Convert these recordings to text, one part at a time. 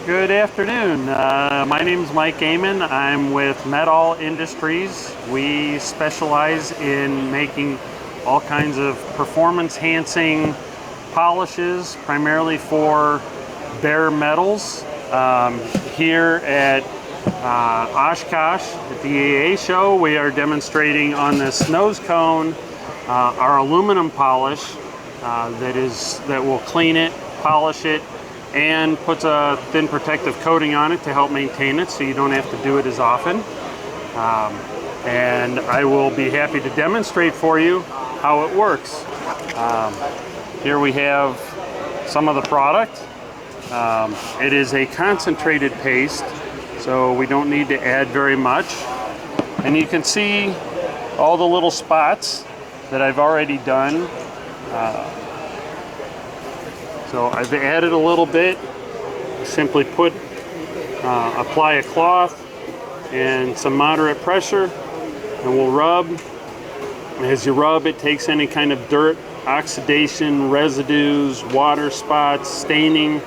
Good afternoon. My name is Mike Amon. I'm with Metall Industries. We specialize in making all kinds of performance-enhancing polishes, primarily for bare metals. Here at Oshkosh at the EAA show, we are demonstrating on this nose cone our aluminum polish that will clean it, polish it, and puts a thin protective coating on it to help maintain it so you don't have to do it as often. And I will be happy to demonstrate for you how it works. Here we have some of the product. It is a concentrated paste, so we don't need to add very much. And you can see all the little spots that I've already done. So I've added a little bit. Simply apply a cloth and some moderate pressure, and we'll rub. As you rub, it takes any kind of dirt, oxidation, residues, water spots, staining,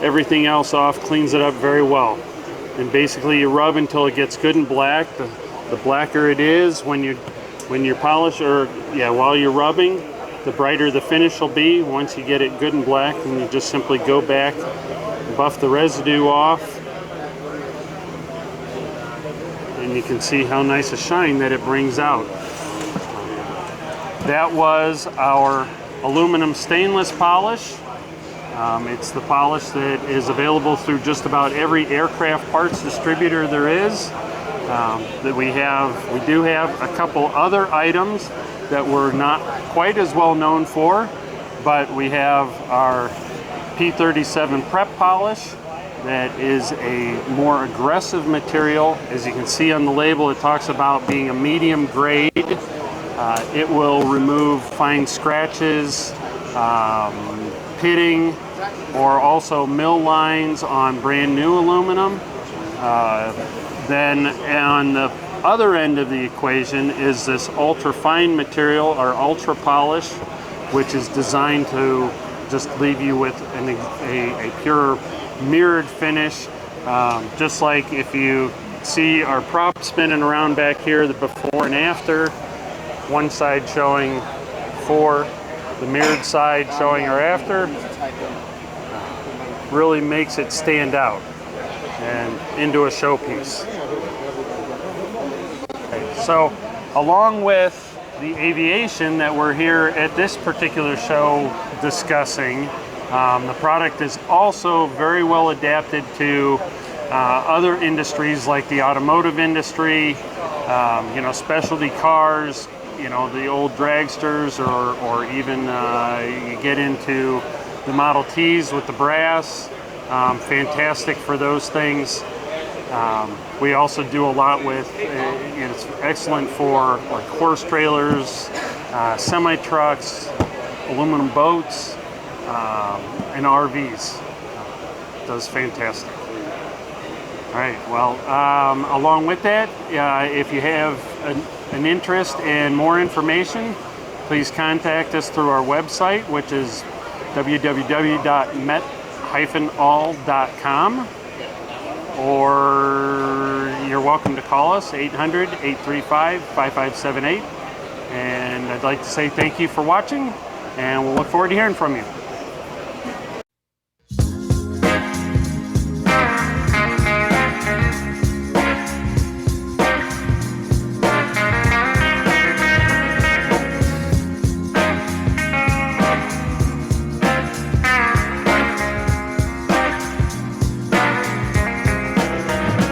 everything else off, cleans it up very well. And basically you rub until it gets good and black. The blacker it is when you polish, or while you're rubbing, the brighter the finish will be. Once you get it good and black, and you just simply go back, buff the residue off, and you can see how nice a shine that it brings out. That was our aluminum stainless polish. It's the polish that is available through just about every aircraft parts distributor there is. We do have a couple other items that we're not quite as well known for, but we have our P37 prep polish that is a more aggressive material. As you can see on the label, it talks about being a medium grade. It will remove fine scratches, pitting, or also mill lines on brand new aluminum. Then on the other end of the equation is this ultra fine material, or ultra polish, which is designed to just leave you with a pure mirrored finish. Just like if you see our prop spinning around back here, the before and after, one side showing before, the mirrored side showing our after, really makes it stand out and into a showpiece. So along with the aviation that we're here at this particular show discussing, the product is also very well adapted to other industries like the automotive industry, specialty cars, the old dragsters, or even you get into the Model Ts with the brass. Fantastic for those things. We also do a lot with, it's excellent for like horse trailers, semi-trucks, aluminum boats, and RVs. Does fantastic. All right, well, along with that, if you have an interest in more information, please contact us through our website, which is www.met-all.com. Or you're welcome to call us, 800-835-5578. And I'd like to say thank you for watching, and we'll look forward to hearing from you.